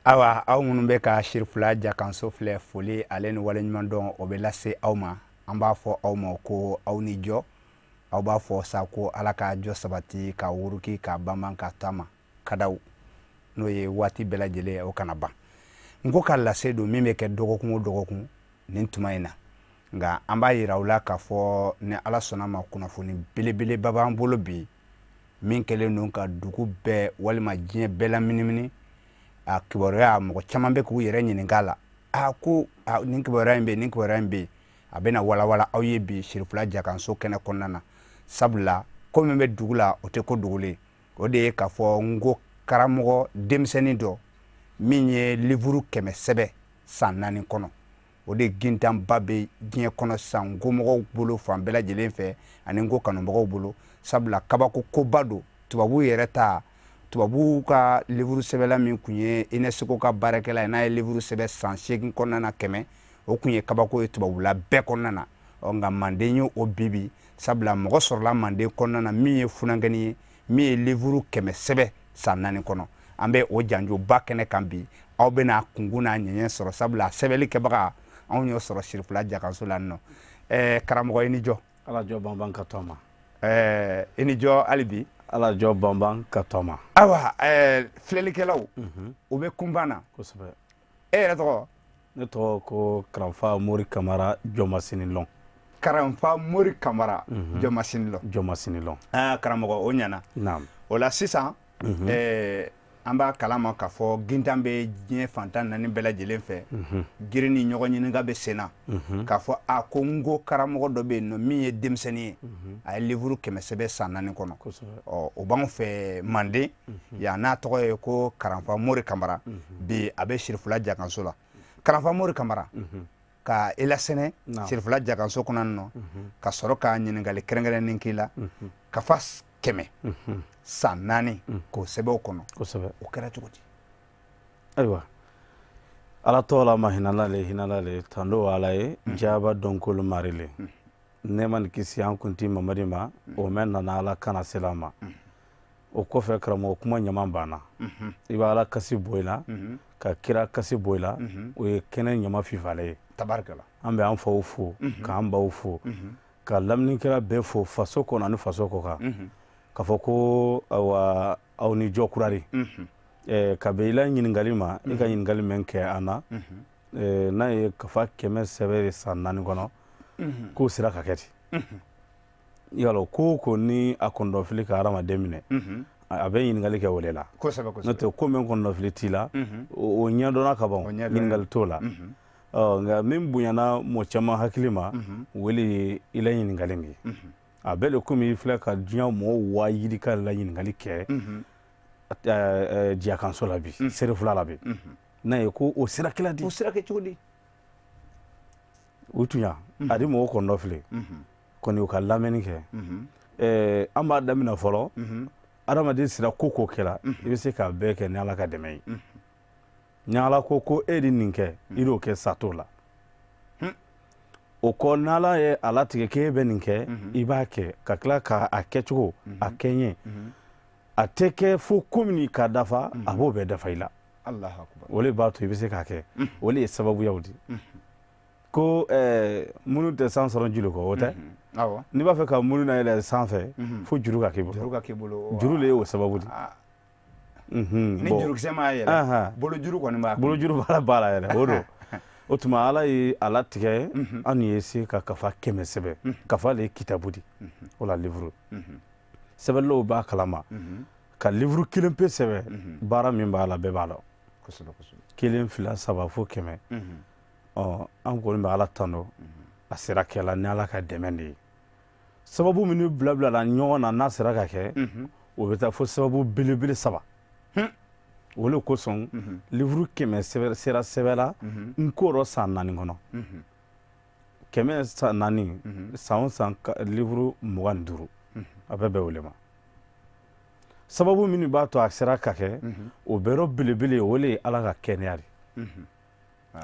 Awa aw minnu bɛ ka Sirifula Jakanso filɛ foli ale ni waleɲuman dɔn o bɛ lase aw ma an b'a fɔ aw ma ko aw ni jɔ aw b'a fɔ sa ko Ala ka jɔ sabati ka wuruki ka banban ka taama kadaw n'o ye waati bɛɛ lajɛlen o kana ban n ko ka lase don min bɛ kɛ dɔgɔkun o dɔgɔkun nin tuma in na nka an b'a yira aw la k'a fɔ ni Ala sɔnna ma kunnafoni belebeleba b'an bolo bi min kɛlen don ka dugu bɛɛ walima diɲɛ bɛɛ laminimini a kibaruya mɔgɔ caman bɛ k'u yɛrɛ ɲininka la ko nin kibaruya in bɛ nin kibaruya in bɛ a bɛna walawala aw ye bi Sirifula Jakanso kɛnɛ kɔnɔna na sabula ko min bɛ dugu la o tɛ ko dogolen o de ye k'a fɔ n ko karamɔgɔ denmisɛnnin dɔ min ye livuru 100 san 4 kɔnɔ o de gintanba bɛ diɲɛ kɔnɔ san ko mɔgɔw bolo fan bɛɛ lajɛlen fɛ ani n ko kanubagaw bolo sabula kabako koba don tubabu yɛrɛ ta tubabu ka livuru sɛbɛla min kun ye UNESCO ka baarakɛla ye n'a ye livuru sɛbɛ san 8 kɔnɔna na 100 o kun ye kabako ye tubabula bɛɛ kɔnɔna na nka Manden ye o bibi sabula mɔgɔ sɔrɔla Manden kɔnɔna na min ye funankɛni ye min ye livuru 100 san 4 kɔnɔ an bɛ o janjoba kɛnɛ kan bi aw bɛna kungun n'a ɲɛɲɛ sɔrɔ sabula sɛbɛli kɛbaga anw y'o sɔrɔ Sirifula Jakanso la nɔ karamɔgɔ i ni jɔ Ala jɔ banban ka to ma i ni jɔ hali bi Ala jɔ banban ka to ma awa filɛlikɛlaw u bɛ kunban na kosɛbɛ e yɛrɛ tɔgɔ ne tɔgɔ ko Karanfa Mori Kamara Jɔmasinilɔn Karanfa Mori Kamara Jɔmasinilɔn Jɔmasinilɔn karamɔgɔ o ɲana naam o la sisan an b'a kalama k'a fɔ gintan bɛ diɲɛ fantan 4 bɛɛ lajɛlen fɛ giri ni ɲɔgɔn ɲininka bɛ senna k'a fɔ ko n ko karamɔgɔ dɔ bɛ yen nɔ min ye denmisɛnnin ye a ye livuru 100 san 4 kɔnɔ o b'anw fɛ Manden yan n'a tɔgɔ ye ko Karanfa Mori Kamara bi a bɛ Sirifula Jakanso la Karanfa Mori Kamara ka i lasɛnɛ Sirifula Jakanso kɔnɔ nɔ ka sɔrɔ ka ɲininkali kɛrɛnkɛrɛnnen k'i la ka fa 100 san 4 k'o sɛbɛn o kɔnɔ o kɛra cogo di ayiwa Ala tɔgɔ ma hinalale tando Ala ye jaba dɔnkolo marile nɛɛma ni kisi an kunti Mamadi ma o mɛn nana Ala kana sela ma o kɔfɛ karamɔgɔ kuma ɲaman banna i b'a Ala kasi bɔ i la ka kira kasi bɔ i la o ye kɛnɛ ɲama fifale ye tabarikala an bɛ an faw fo k'an baw fo ka laminikɛla bɛɛ fo faso kɔnɔ ani faso kɔ kan k'a fɔ ko aw ni jɔ kurari ka bɛ i la ɲininkali ma i ka ɲininkali min kɛ an na n'a ye kafa 100 san 4 kɔnɔ k'o sera ka kɛ ten yala ko ni a kɔndɔnfili ka hadamaden minɛ a bɛ ɲininkali kɛ o de la n'o tɛ ko min kɔndɔnfili t'i la o ɲɛdɔnna ka ban ɲininkali t'o la nka min bonyana mɔgɔ caman hakili ma wele ye i la ɲininkali min ye a bɛɛ le komi i filɛ ka diɲɛ mɔgɔw waa yiri ka la ɲininkali kɛ Jakanso la bi Sirifula la bi n'a ye ko o sira kɛla di o sira kɛ cogo di o tun y'a a di mɔgɔw kɔndɔnfili kɔni u ka lamɛnni kɛ an b'a daminɛ fɔlɔ adamaden sira ko kɛra i bɛ se k'a bɛɛ kɛ ni Ala ka dɛmɛ ye ni Ala ko e de nin kɛ i n'o kɛ sa t'o la o kɔ n'Ala ye a latigɛ k'e bɛ nin kɛ i b'a kɛ ka tila k'a kɛcogo a kɛ ɲɛ a tɛ kɛ fo ko min k'a dafa a b'o bɛɛ dafa i la o de b'a to i bɛ se k'a kɛ o de ye sababuyaw di ko minnu tɛ san sɔrɔ juru kɔ o tɛ n'i b'a fɛ ka munu na yɛlɛ sanfɛ fo juru ka k'i bolo juru de ye o sababu di ni jurukisɛ m'a yɛlɛ bolojuru kɔni b'a bolojuru b'a la yɛrɛ o don o tuma Ala ye a latigɛ an ye se ka kafa 100 sɛbɛn kafa le ye kitabu di o la livuru sɛbɛnlaw b'a kalama ka livuru 1 pe sɛbɛn baara min b'a la bɛɛ b'a la 1 2 3 fo 100 an kɔni bɛ Ala tando a sera kɛla ni Ala ka dɛmɛ de ye sababu minnu bila la ɲɔgɔn na n'a sera ka kɛ o bɛ taa fo sababu belebele 3 o le kosɔn livuru 100 sera sɛbɛla n k'o san 4 kɔnɔ 100 san 4 san o san livuru 25 a bɛɛ bɛ o le ma sababu minnu b'a to a sera ka kɛ o bɛɛ yɔrɔ belebele o le ye Ala ka kɛnɛya de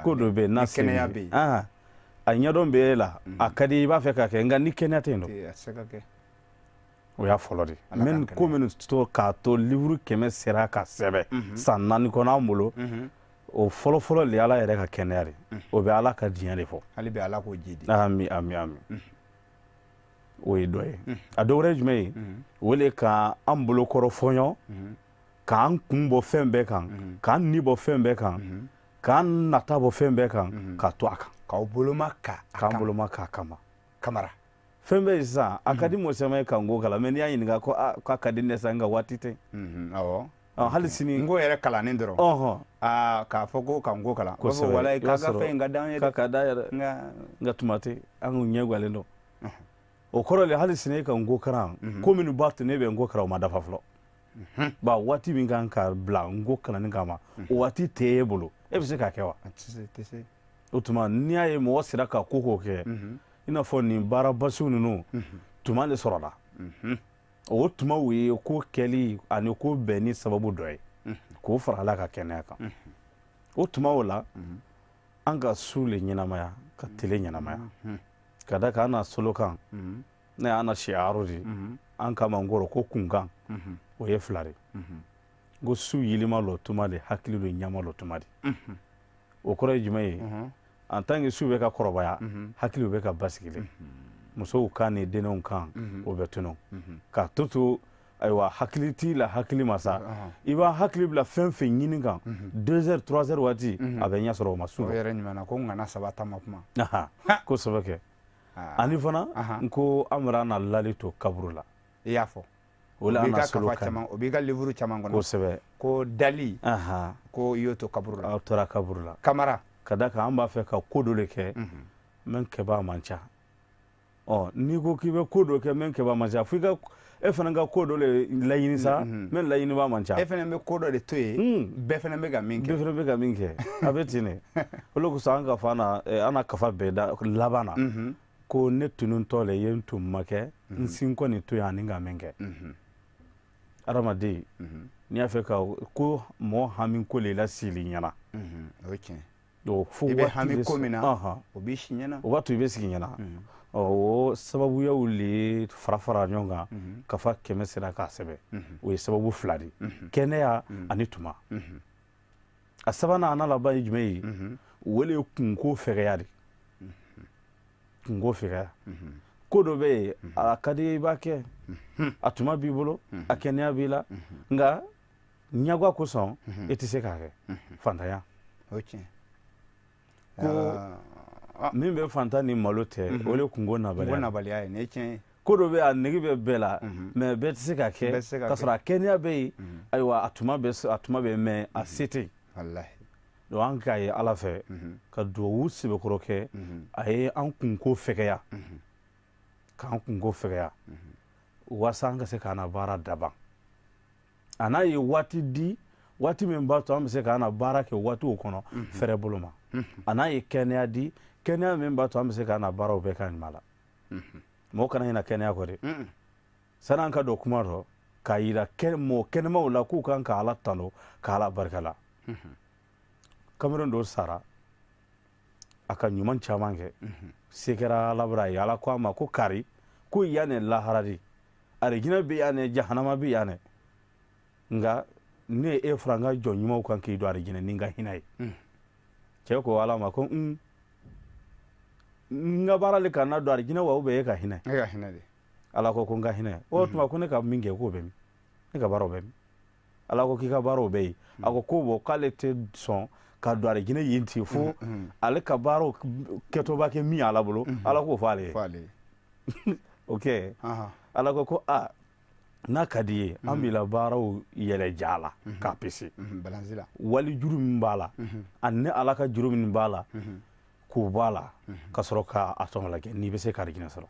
ko dɔ bɛ yen n'a se a ɲɛdɔn bɛ e la a ka di i b'a fɛ ka kɛ nka ni kɛnɛya tɛ yen nɔ o y'a fɔlɔ de ko minnu to k'a to livuru 100 sera ka sɛbɛn san 4 kɔnɔ an bolo o fɔlɔ-fɔlɔ le ala yɛrɛ ka kɛnɛya de o bɛ ala ka diɲɛ de fɔ hali bɛ ala k'o ji di ami o ye dɔ ye a dɔ wɛrɛ ye jumɛn ye o le ka an bolokɔrɔ fɔɲɔ k'an kun bɔ fɛn bɛɛ kan k'an ni bɔ fɛn bɛɛ kan k'an nata bɔ fɛn bɛɛ kan ka to a kan k'aw boloma k'an boloma k'a kama kamara fɛn bɛɛ ye sisan a ka di mɔgɔ caman ye ka ngo kalan mɛ n'i y'a ɲininka ko k'a ka di ne sa nka waati tɛ awɔ hali sini ngo yɛrɛ kalannen dɔrɔn k'a fɔ ko ka ngo kalan kosɛbɛ wala k'a ka fɛn ka d'an ye dɛ ka d'a yɛrɛ nka tuma tɛ an k'u ɲɛ guwalen dɔn o kɔrɔ le hali sini e ka ngo kalan ko minnu b'a to ne bɛ ngo kalan o ma dafa fɔlɔ ba waati min kan ka bila ngo kalanni kama o waati tɛ e bolo e bɛ se k'a kɛ wa tɛ se o tuma n'i y'a ye mɔgɔ sera ka ko k'o kɛ i n'a fɔ nin baara basiw ninnu tuma de sɔrɔla o tuma o ye ko kɛli ani ko bɛnni sababu dɔ ye k'o fara ala ka kɛnɛya kan o tuma o la an ka su le ɲɛnamaya ka tele ɲɛnamaya ka da kan an na solo kan ne y'an na siyaro de an kama n kɔrɔ ko kunkan o ye fila de ko su yilima lɔ tuma de hakili lo ɲama lɔ tuma de o kɔrɔ ye jumɛn ye en tant que su bɛ ka kɔrɔbaya hakili bɛ ka basigilen musow kan ni denɛw kan o bɛ tunun ka to ayiwa hakili t'i la hakili ma sa i b'a hakili bila fɛn fɛn ɲini kan 2 heures 3 heures waati a bɛ ɲɛ sɔrɔ o ma su o yɛrɛ ɲumanna ko ŋana saba ta ma kuma kosɛbɛ kɛ ani fana n ko an bɛra na lali to kaburu la i y'a fɔ o la an na solo kan o b'i ka livre caman kɔnɔ kosɛbɛ ko dali ko i y'o to kaburu la aw tora kaburu la kamara ka da kan an b'a fɛ ka ko dɔ de kɛ min kɛbaa man ca n'i ko k'i bɛ ko dɔ kɛ min kɛbaa man ca f'i ka e fana ka ko dɔ le laɲini sa min laɲinibaa man ca e fana bɛ ko dɔ de to yen bɛɛ fana bɛ ka min kɛ bɛɛ fana bɛ ka min kɛ a bɛ ten de o de kosɔn an ka fɔ an na kafa bɛɛ da laban na ko ne tunutɔ le ye n tun ma kɛ n sin kɔni to yen ani ka min kɛ adamaden n'i y'a fɛ ka ko mɔgɔ hami ko le lasili ɲɛna o ye tiɲɛ i bɛ hami ko min na o b'i si ɲɛna o b'a to i bɛ sigi ɲɛna o sababuyaw le fara ɲɔgɔn kan kafa 100 sera k'a sɛbɛn o ye sababu 2 de kɛnɛya ani tuma a sabanan ana laban ye jumɛn ye o le ye kunko fɛgɛya de kunko fɛgɛya ko dɔ bɛ yen a ka di i b'a kɛ a tuma b'i bolo a kɛnɛya b'i la nka ɲɛguwa kosɔn e tɛ se k'a kɛ fantanya o ye tiɲɛ ko min bɛ fantan ni malo tɛ o le kunko nabaliya ye nin ye tiɲɛ ye ko dɔ bɛ yen a nege bɛ bɛɛ la mɛ bɛɛ tɛ se ka kɛ k'a sɔrɔ a kɛnɛya bɛ yen ayiwa a tuma bɛ mɛ a se tɛ yen donc an k'a ye ala fɛ ka duwawu sɛbɛkɔrɔ kɛ a ye an kunko fɛgɛya k'an kunko fɛgɛya waasa an ka se k'an na baara daban a n'a ye waati di waati min b'a to an bɛ se k'an na baara kɛ waatiw kɔnɔ fɛrɛ bolo ma a n'a ye kɛnɛya di kɛnɛya min b'a to an bɛ se k'an na baaraw bɛɛ k'a ɲuman la mɔgɔ kana ɲinɛ kɛnɛya kɔ dɛ sani an ka don kuma rɔ k'a yira mɔgɔ kɛnɛmaw la k'u kan ka ala tano ka ala barika la kamalen dɔ sara a ka ɲuman caman kɛ se kɛra ala bara ye ala ko a ma ko kari ko yan ne lahara de arijinɛ bɛ yan ne jahanama bɛ yan ne nka ne e fara n ka jɔn ɲumanw kan k'i don arijinɛ ni n ka hinɛ ye cɛ ko ala ma ko n ka baara le ka na don arijinɛ wa ubiyɛn e ka hinɛ de ala ko n ka hinɛ o tuma ko ne ka min kɛ k'o bɛ min ne ka baaraw bɛ min ala ko k'i ka baaraw bɛ yen a ko bɔ k'ale tɛ sɔn ka don arijinɛ yen ten fo ale ka baaraw kɛtɔba kɛ min ye ala bolo ala k'o fɔ ale ye o kɛ ala ko n'a ka di ye an b'i la baaraw yɛlɛ ja la k'a pese wali juru min b'a la ani ala ka juru min b'a la k'o b'a la ka sɔrɔ k'a tɔn lajɛ n'i bɛ se ka arijinɛ sɔrɔ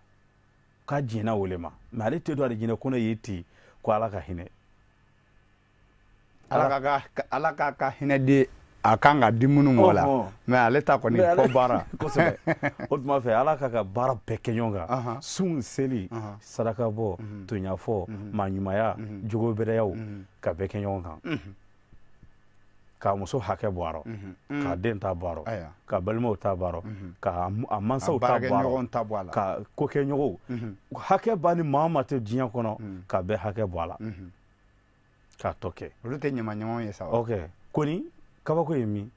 k'a diɲɛna o le ma mɛ ale tɛ don arijinɛ ko ne ye ten ko ala ka hinɛ ala k'a ka hinɛ di a kan ka di minnu mɔ la mɛ ale ta kɔni fɔ baara kosɛbɛ o tuma fɛ ala k'a ka baara bɛɛ kɛ ɲɔgɔn kan sun seli saraka bɔ tonyafɔ maɲumanya jogo bɛrɛyaw ka bɛɛ kɛ ɲɔgɔn kan k'a muso hakɛ bɔ a rɔ k'a den ta bɔ a rɔ ka balimaw ta bɔ a rɔ ka a mansaw ta bɔ a la ka kokɛɲɔgɔnw hakɛ b'a ni maa ma tɛ diɲɛ kɔnɔ ka bɛɛ hakɛ bɔ a la k'a tɔ kɛ olu tɛ ɲamaɲamaw ye sa ok koni kabako ye min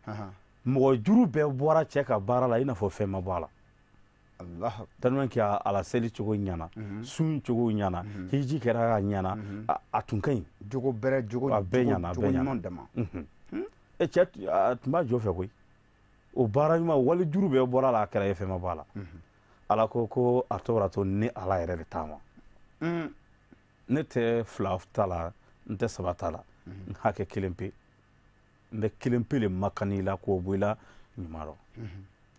mɔgɔ juru bɛɛ bɔra cɛ ka baara la i n'a fɔ fɛn ma bɔ a la tellement que ala seli cogo ɲana sun cogo ɲana hiji kɛra ka ɲana a tun ka ɲi jogo bɛrɛ jogo ɲuman dama cɛ tun b'a jɔ fɛ koyi o baara ɲuman wali juru bɛɛ bɔra a la a kɛra ye fɛn ma bɔ a la ala ko a tɔgɔra to ni ala yɛrɛ de t'a ma ne tɛ fila t'a la n tɛ saba t'a la n hakɛ kelen pe n bɛ kelen pe le makani la k'o bɔ i la ɲuman rɔ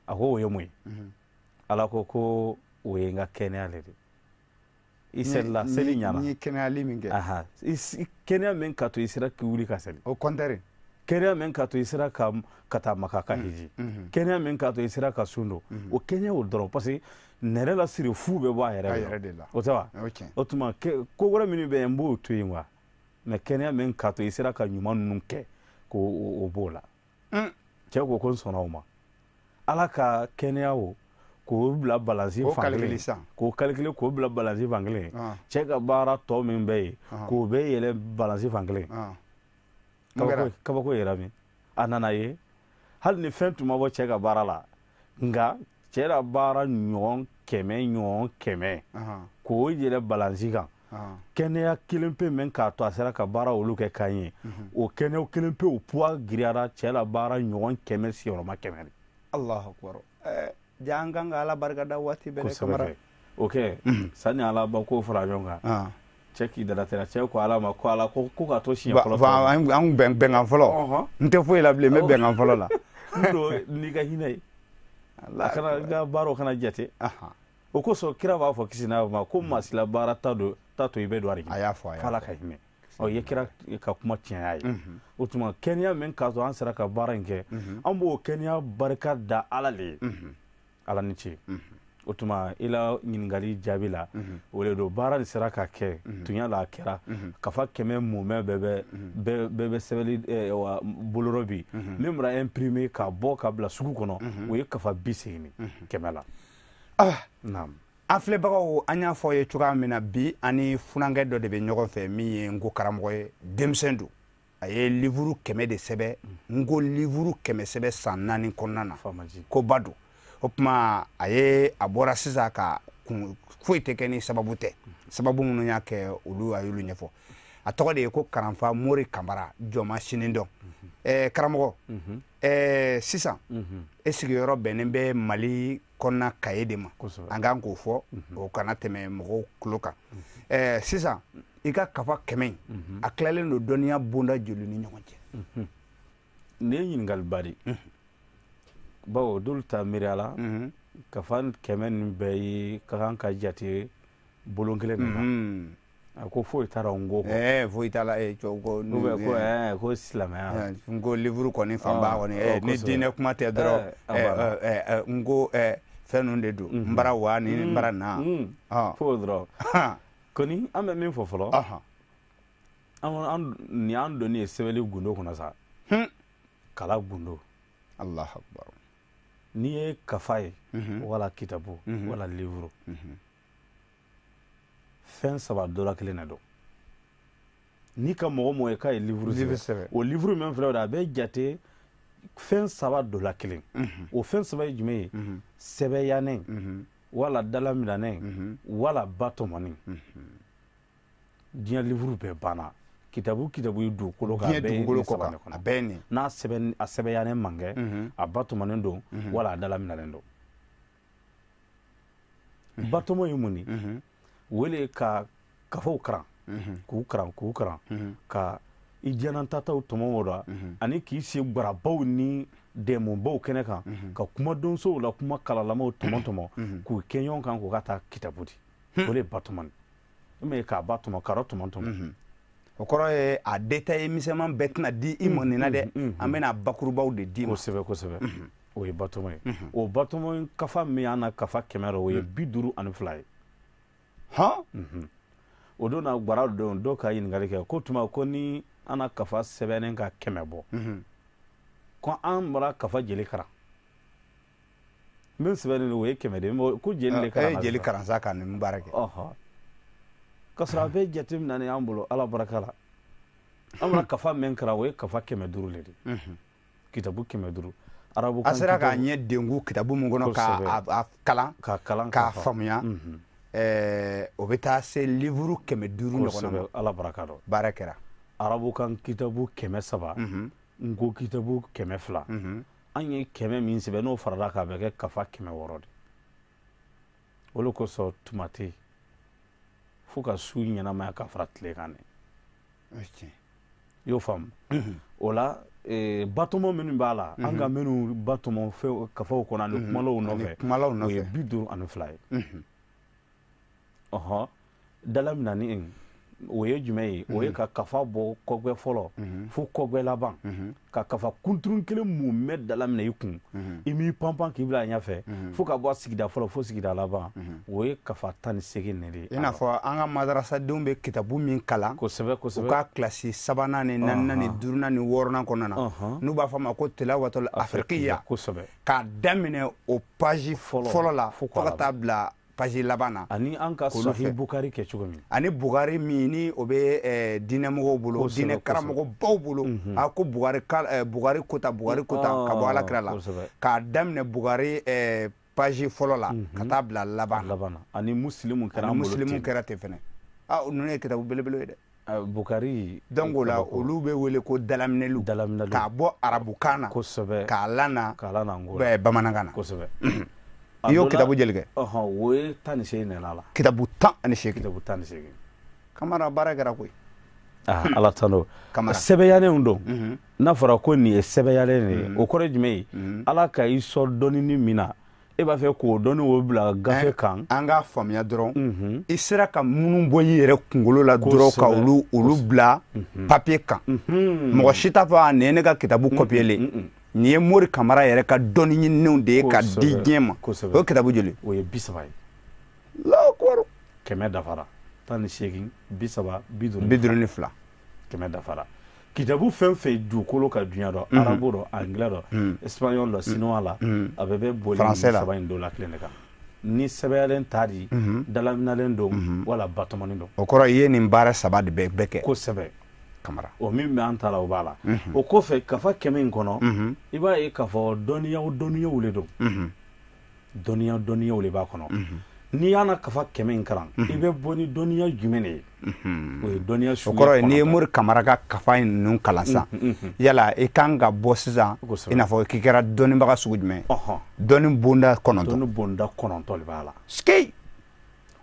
a ko o ye mun ye ala ko o ye n ka kɛnɛya le de i selila seli ɲana ni kɛnɛyali min kɛ kɛnɛya min ka to i sera k'i wuli ka seli o contraire kɛnɛya min ka to i sera ka taa maka ka hiji kɛnɛya min ka to i sera ka sun don o kɛnɛya o dɔrɔn parce que nɛrɛ la siri fu bɛ bɔ a yɛrɛ de la o tɛ wa o tuma ko wɛrɛ minnu bɛ yen n b'o to yen wa mais kɛnɛya min ka to i sera ka ɲuman ninnu kɛ k'o b'o la cɛ ko n sɔnna o ma ala ka kɛnɛya o k'o bila balansi fan kelen k'o calculer k'o bila balansi fan kelen cɛ ka baara tɔ min bɛ yen k'o bɛ yɛlɛ balansi fan kelen kabako yɛrɛ min a nana ye hali ni fɛn tun ma bɔ cɛ ka baara la nka cɛ ka baara ɲɔgɔn kɛmɛ k'o yɛlɛ balansi kan kɛnɛya kelen pe min k'a to a sera ka baara olu kɛ k'an ye o kɛnɛya kelen pe o poids giriyara cɛ la baara ɲɔgɔn 100 sigiyɔrɔma 100 de Allahu akbar ja an kan ka ala barika da waati bɛɛ kamara o kɛ sani ala ba ko fara ɲɔgɔn kan cɛ k'i dara tɛra cɛ ko ala ma ko ala ko ka to siɲɛ fɔlɔ an bɛnkan fɔlɔ n tɛ foyi la bilen n bɛ bɛnkan fɔlɔ la n'i ka hinɛ ye a kana i ka baaraw kana jate o kosɔn kira b'a fɔ kisi n'a ma ko masila baara t'a to i bɛ don a y'a fɔ f'ala ka hinɛ ɔ ye kira ka kuma tiɲɛ ye o tuma kɛnɛya min k'a to an sera ka baara in kɛ an b'o kɛnɛya barika da ala le ye ala ni ce o tuma i la ɲininkali jaabi la o de don baara de sera ka kɛ tunya la a kɛra kafa 100 mumɛ bɛɛ bɛ sɛbɛnni bolorɔ bi min bɔra imprimer ka bɔ ka bila sugu kɔnɔ o ye kafa 80 100 la an filɛbagaw an y'a fɔ ye cogoya min na bi ani funankɛ dɔ de bɛ ɲɔgɔn fɛ min ye n ko karamɔgɔ ye denmisɛn don a ye livre 100 de sɛbɛ n ko livre 100 sɛbɛ san 4 kɔnɔna na ko ba don o tuma a bɔra sisan ka foyi tɛ kɛ ni sababu tɛ sababu minnu y'a kɛ olu a y'olu ɲɛfɔ a tɔgɔ de ye ko karanfa mori kamara jɔnma sinidɔn karamɔgɔ sisan e sigiyɔrɔ bɛnnen bɛ mali kɔnɔna kaye de ma an kan k'o fɔ o kana tɛmɛ mɔgɔw tulo kan sisan i ka kafa 100 a tilalen don dɔnniya bonda joli ni ɲɔgɔn cɛ ne ye ɲininkaliba de bawo dolu ta miiriya la kafa 100 nin bɛɛ ye ka kan ka jate bolon kelen de la a ko foyi t'a la n ko foyi t'a la ko silamɛya n ko livre kɔni fanba kɔni ni diinɛ kuma tɛ dɔrɔn n ko fɛn ninnu de don n bara wa ni n bara na fo dɔrɔn kɔni an bɛ min fɔ fɔlɔ nin y'an donni ye sɛbɛnni gundo kɔnɔ sa kala gundo Allahu akbar n'i ye kafa ye wala kitabu wala livre fɛn 3 dɔ la kelen na don n'i ka mɔgɔ mɔgɔ ye k'a ye livre sɛbɛn o livre min filɛ o a bɛ jate fɛn 3 dɔ la kelen o fɛn 3 ye jumɛn ye sɛbɛyanen wala dalaminɛnen wala ba tɔmɔni diɲɛ livre bɛɛ banna kitabu ye dugukolo kan a bɛɛ nin n'a sɛbɛyanen man kɛ a ba tɔmɔnen don wala a dalaminɛnen don ba tɔmɔ ye mun ye wele ka kafaw karan k'u karan ka i diyanantataw tɔmɔ o la ani k'i se gwarabaw ni dɛmɛbaw kɛnɛ kan ka kuma donsow la kuma kalalamaw tɔmɔ k'u kɛ ɲɔgɔn kan k'u ka taa kitabu di o de ye ba tɔmɔ ye k'a ba tɔmɔ k'ara tɔmɔ o kɔrɔ ye a détail misɛnman bɛɛ tɛna di i ma nin na dɛ an bɛna bakurubaw de di ma kosɛbɛ o ye ba tɔmɔ ye o ba tɔmɔ kafa min y'an na kafa 100 o ye 52 ye o don na gwara don dɔw ka ɲininkali kɛ ko tuma ko ni an na kafa sɛbɛnnen ka 100 bɔ ko an bɔra kafa jeli karan min sɛbɛnnen o ye 100 de ko jeli le karan jeli karan sa ka nin baara kɛ ka sɔrɔ a bɛ jate minɛ ni an bolo ala baraka la an bɔra kafa min karan o ye kafa 500 de kitabu 500 arabu kan asira ka ɲɛ dengu kitabu mun kɔnɔ ka kalan ka faamuya o bɛ taa se livre 500 ɲɔgɔn na ala baraka dɔ baara kɛra arabu kan kitabu 300 ngo kitabu 200 an ye 100 min sɛbɛn n'o farala k'a bɛ kɛ kafa 600 de olu kosɔn tuma tɛ fo ka su ɲɛnamaya ka fara tile kan de y'o faamu o la batɔmɔ minnu b'a la an ka minnu batɔmɔ kafaw kɔnɔ ani kumalaw nɔfɛ o ye 52 ye ɔhɔn dala min na ni o ye jumɛn ye o ye ka kafa bɔ kɔgbɛ fɔlɔ fo kɔgbɛ laban ka kafa kunturun kelen mun mɛn dala minɛ i kun i m'i panpan k'i bila a ɲɛfɛ fo ka bɔ sigida fɔlɔ fo sigida laban o ye kafa 18 ne de ye i n'a fɔ an ka madarasadenw bɛ kitabu min kalan kosɛbɛ kosɛbɛ u ka kilasi 3nan ni 4nan ni 5nan ni 6nan kɔnɔna na n'u b'a fɔ a ma ko tilawatul afrikiya kosɛbɛ k'a daminɛ o page fɔlɔ la fo ka taa bila page laban na ani an ka Sahih Bukhari kɛ cogo min ani Bukhari min ni o bɛ diinɛmɔgɔw bolo diinɛ karamɔgɔbaw bolo a ko Bukhari kota ka bɔ Alakira la k'a daminɛ Bukhari page fɔlɔ la ka taa bila laban na ani muslimu kɛra ten fɛnɛ ninnu ye kitabu belebele ye dɛ Bukhari donc o la olu bɛ wele ko dalaminɛliw k'a bɔ arabukan na kosɛbɛ k'a lana bamanankan na kosɛbɛ i y'o kitabu jeli kɛ o ye 18 nana la kitabu 18 kamara baara kɛra koyi ala tano sɛbɛyalen don n'a fɔra ko nin ye sɛbɛyalen de o kɔrɔ jumɛn ye ala ka i sɔn dɔnni min na e b'a fɛ k'o dɔnni o bila gafe kan an k'a faamuya dɔrɔn i sera ka minnu bɔ i yɛrɛ kunkolo la dɔrɔn ka olu bila papiye kan mɔgɔ si t'a fɔ nin ye ne ka kitabu kɔpiyelen nin ye Mori Kamara yɛrɛ ka dɔnni ɲininiw de ye ka di diɲɛ ma o ye kitabu joli o ye 30 ye lakɔrɔ 100 dafara 18 30 52 100 dafara kitabu fɛn fɛn dugukolo ka dunya dɔ arabu dɔ anglais dɔ espagnol dɔ sinois la a bɛɛ bɛ boli saba in dɔ la tile de kan ni sɛbɛyalen ta di dalaminalen don wala batɔmɔni don o kɔrɔ i ye nin baara saba de bɛɛ kɛ kosɛbɛ Kamara o min bɛ an ta la o b'a la o kɔfɛ kafa 100 in kɔnɔ i b'a ye k'a fɔ dɔnniyaw le don dɔnniyaw le b'a kɔnɔ n'i y'a na kafa 100 in kalan i bɛ bɔ ni dɔnniya jumɛn de ye o ye dɔnniya suguya kɔnɔ o kɔrɔ ye n'i ye Mori Kamara ka kafa in ninnu kalan sisan yala i kan ka bɔ sisan i n'a fɔ k'i kɛra dɔnnibaga sugu jumɛn dɔnni bonda 9 dɔnni bonda 9 de b'a la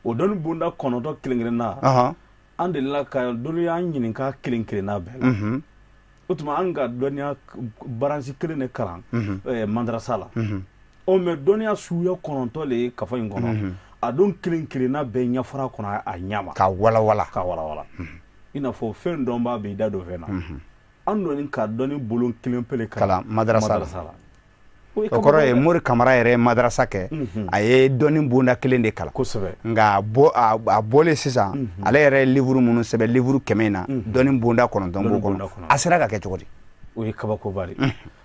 o dɔnni bonda 9 kelen-kelenna an delila ka dɔnniya ɲininka kelen-kelenna bɛɛ la o tuma an ka dɔnniya baransi kelen de kalan madrasa la o mɛ dɔnniya suguya 9 le ye kafa in kɔnɔ a don kelen-kelenna bɛɛ ɲɛfɔra kɔnɔ a ɲama ka walawala i n'a fɔ fɛn dɔnbaa b'i da don fɛn na an dɔnni ka dɔnni bolon kelen pele kalan madrasa la o kɔrɔ ye Mori Kamara yɛrɛ madrasa kɛ a ye dɔnni bonda kelen de kalan kosɛbɛ nka a bɔlen sisan ale yɛrɛ livre minnu sɛbɛn livre 100 in na dɔnni bonda 9 b'o kɔnɔ a sera ka kɛ cogo di o ye kabakoba de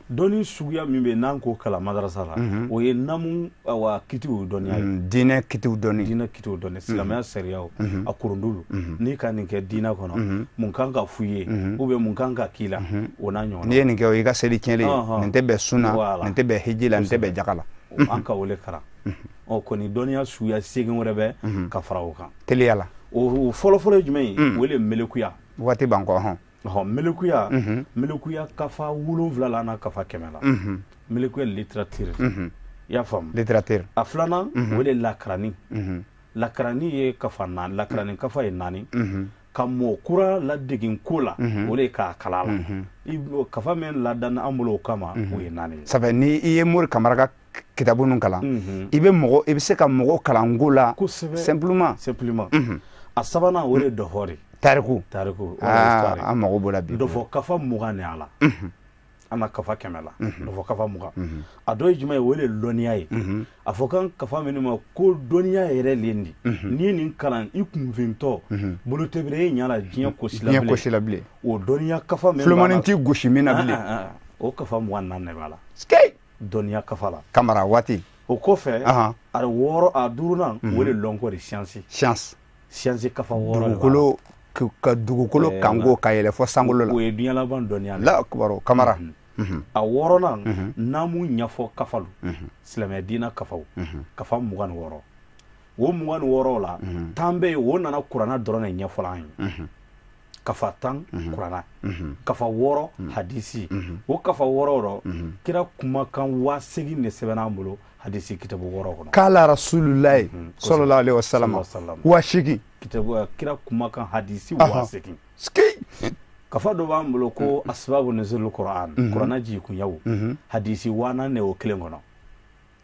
dɔnni suguya min bɛ yen n'an ko kalan madrasa la o ye namu wa kitiw dɔnniya ye diinɛ kitiw dɔnni silamɛya sariyaw a korondulu n'i ka nin kɛ diinɛ kɔnɔ mun kan ka f'u ye ou bien mun kan ka k'i la o n'a ɲɔgɔn n'i ye nin kɛ o y'i ka seli tiɲɛlen ye nin tɛ bɛn sunna nin tɛ bɛn hiji la nin tɛ bɛn jaka la an ka o le kalan ɔ kɔni dɔnniya suguya 8 wɛrɛ bɛ ka fara o kan teliya la o fɔlɔfɔlɔ ye jumɛn ye o ye melekuya waati b'an kɔ melekuya kafa 7 la n'a kafa 100 la melekuya littérature i y'a faamu littérature a filanan o de lakarani lakarani ye kafa 4 lakarani kafa ye 4 ka mɔɔ kura ladegin ko la o de k'a kala la kafa min ladan an bolo o kama o ye 4 ye sabu ni i ye Mori Kamara ka kitabu ninnu kalan i bɛ se ka mɔgɔw kalan ko la simplement a sabanan o de dɔfɔ de tariku an mago b'o la bi dɔ fɔ kafa 20 ni ala an na kafa 100 la dɔ fɔ kafa 20 a dɔ ye jumɛn ye o de dɔnniya ye a fɔ kan kafa minnu ma ko dɔnniya yɛrɛ len di n'i ye nin kalan i kunfintɔ bolo tɛbɛrɛ e ɲa la diɲɛ kosi la bilen o dɔnniya kafa min filomani t'i gosi min na bilen o kafa 24 de b'a la dɔnniya kafa la Kamara waati o kɔfɛ a 6 a 5nan o de lɔnkɔ de science kafa 6 ka dugukolo kango ka yɛlɛ fɔ sankolo la o ye diɲɛ laban dɔnniya la Kamara a wɔɔrɔnan n'an m'u ɲɛfɔ kafalu silamɛ diinɛ kafaw kafa 26 o 26 la 10 bɛ yen o nana kuranna dɔrɔn de ɲɛfɔla an ye kafa 10 kuranna kafa 6 hadisi o kafa 6 rɔ kira kumakan 8000 de sɛbɛnna an bolo hadisi kitabu 6 kɔnɔ kala rasulullahi sallallahu alaihi wasallam 8000 kitabu kira kumakan hadisi 8000 kafa dɔ b'an bolo ko asbabu nuzul Qur'an kuranna ji kunyaw hadisi 4 ne o kelen kɔnɔ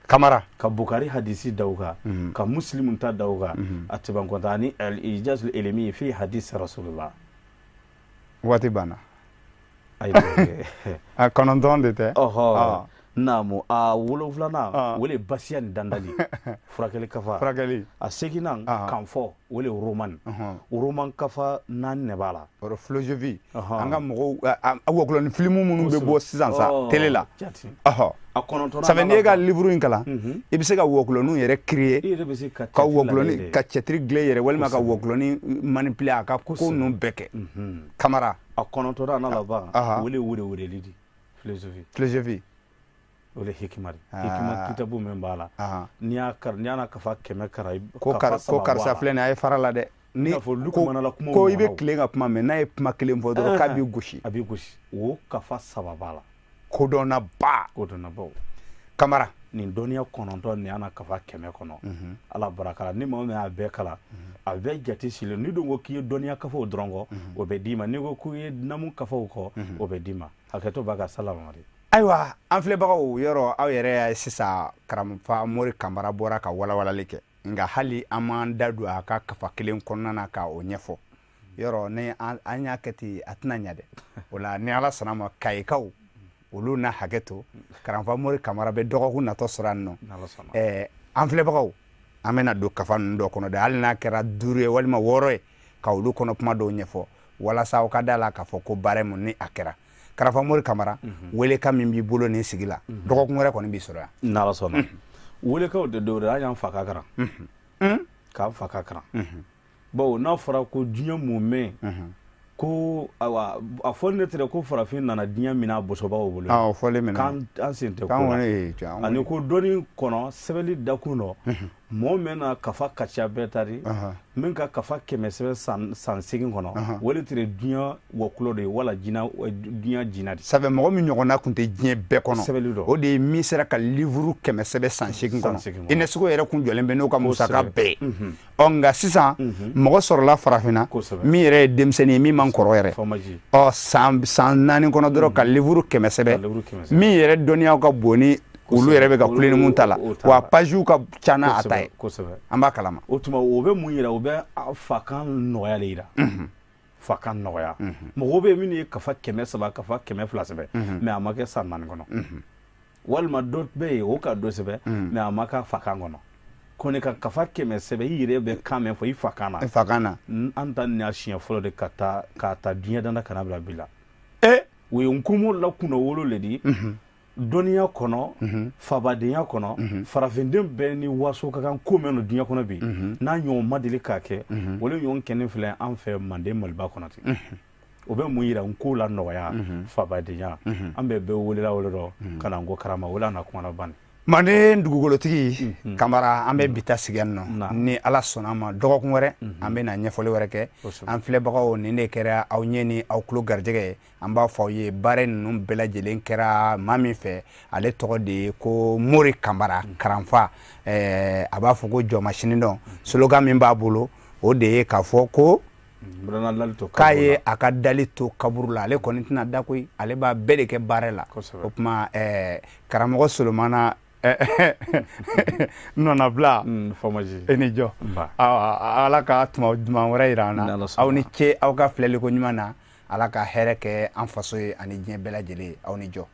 kamara ka Bukhari hadisi dawga ka Muslim ta dawga atiban kɔnta ni al-ijaz al-ilmi fi hadis rasulullah waati banna ayi a kɔnɔntɔn de tɛ naamu a 7 wele basiya ni dandali furakɛli kafa a 8 kan fɔ wele roman kafa 4 ne b'a la o philosophie an ka mɔgɔw a wɔkulɔni film minnu bɛ bɔ sisan sa télé la a 9 ça fait n'i ye ka livre in kalan i bɛ se ka wɔkulɔninw yɛrɛ créer ka wɔkulɔni ka cɛtiri dilan yɛrɛ walima ka wɔkulɔni manipuler a ka ko ninnu bɛɛ kɛ kamara a 9 n'a laban wele weleli di philosophie o le hikima kitabu min b'a la n'i y'a kafa 100 kara ko karisa filɛ nin a ye fara la dɛ ni ko i bɛ tilen ka kuma mɛ n'a ye kuma kelen fɔ dɔrɔn k'a b'i gosi a b'i gosi o kafa 3 b'a la kodɔnnabaw kamara nin dɔnniya 9 nin y'an kafa 100 kɔnɔ ala baraka ni maa min y'a bɛɛ kala a bɛɛ jate silen ni dun ko k'i ye dɔnniya kafaw dɔrɔn kɔ o bɛ d'i ma n'i ko k'i ye namu kafaw kɔ o bɛ d'i ma hakɛto b'a ka salamari ayiwa an filɛbagaw yɔrɔ aw yɛrɛ y'a sisan karamɔgɔ Mori Kamara bɔra ka walawalali kɛ nka hali an m'an da don a ka kafa kelen kɔnɔna na ka o ɲɛfɔ yɔrɔ ni an y'a kɛ ten a tɛna ɲɛ dɛ o la ni ala sɔnna ma kayikaw olu n'a hakɛ to karamɔgɔ Mori Kamara bɛ dɔgɔkun natɔ sɔrɔ yan nɔ an filɛbagaw an bɛna don kafa ninnu dɔ kɔnɔ dɛ hali n'a kɛra 5 ye walima 6 ye ka olu kɔnɔ kuma dɔw ɲɛfɔ walasa aw ka da la k'a fɔ ko baara mun ni a kɛra Karafa Mori Kamara weleka min b'i bolo nin sigi la dɔgɔkun wɛrɛ kɔni b'i sɔrɔ yan n'ala sɔnna welekaw de dɔw de an y'an fa ka karan k'an fa ka karan bawo n'a fɔra ko diɲɛ mun mɛn ko awa a fɔli ne tɛ ko farafin nana diɲɛ min a bosobagaw bolo o fɔli minɛ k'an sen tɛ ko la ani ko dɔnni kɔnɔ sɛbɛnni dakun dɔ mɔgɔ min na kafa ka ca bɛɛ tari min ka kafa 100 san 8 kɔnɔ wale tɛ diɲɛ wɔkulɔ de ye wala diɲɛ jina de sabu mɔgɔ min ɲɔgɔnna tun tɛ diɲɛ bɛɛ kɔnɔ o de ye min sera ka livre 100 san 8 kɔnɔ UNESCO yɛrɛ kun jɔlen bɛ n'o ka musaka bɛɛ nka sisan mɔgɔ sɔrɔla farafinna min yɛrɛ ye denmisɛnnin ye min man kɔrɔ yɛrɛ san 4 kɔnɔ dɔrɔn ka livre 100 min yɛrɛ dɔnniyaw ka bon ni olu yɛrɛ bɛ ka kulen mun ta la wa pages ka ca n'a ta ye an b'a kalama o tuma o bɛ mun yira o bɛ fakan nɔgɔya le yira fakan nɔgɔya mɔgɔ bɛ min ye kafa 100 kafa 200 sɛbɛ mais a ma kɛ san 4 kɔnɔ walima dɔ bɛ yen o ka dɔ sɛbɛ mais a ma kɛ fakan kɔnɔ ko ne ka kafa 100 sɛbɛ i yɛrɛ bɛ kan mɛn fɔ i fakan na an ta nin y'a siɲɛ fɔlɔ de ka taa diɲɛ danda kana bila bi la o ye nkomo la kunna wolo le di dɔnniya kɔnɔ fabadenya kɔnɔ farafinden bɛɛ ni waso ka kan ko mɛn no diɲɛ kɔnɔ bi n'a ɲɔgɔn ma deli k'a kɛ wale ɲɔgɔn kɛnin filɛ an fɛ Manden Maliba kɔnɔ ten o bɛ mun yira n ko la nɔgɔya fabadenya an bɛɛ bɛɛ welela wale dɔ ka na n ko karama wala na kuma na ban Manden dugugolotigi Kamara an bɛ bita sigi yan nɔ ni ala sɔnna ma dɔgɔkun wɛrɛ an bɛ na ɲɛfɔli wɛrɛ kɛ an filɛbagaw nin de kɛra aw ɲɛ ni aw tulo garijɛgɛ ye an b'a fɔ aw ye baara ninnu bɛɛ lajɛlen kɛra maa min fɛ ale tɔgɔ de ye ko Mori Kamara karanfa a b'a fɔ ko jɔma sini dɔn slogan min b'a bolo o de ye k'a fɔ ko k'a ye a ka dali to kaburu la ale kɔni tɛna da koyi ale b'a bɛɛ de kɛ baara la o tuma karamɔgɔ Solomana nɔnabila e ni jɔ ala ka tuma duman wɛrɛ yira an na aw ni ce aw ka filɛliko ɲuman na ala ka hɛrɛ kɛ an faso ye ani diɲɛ bɛɛ lajɛlen aw ni jɔ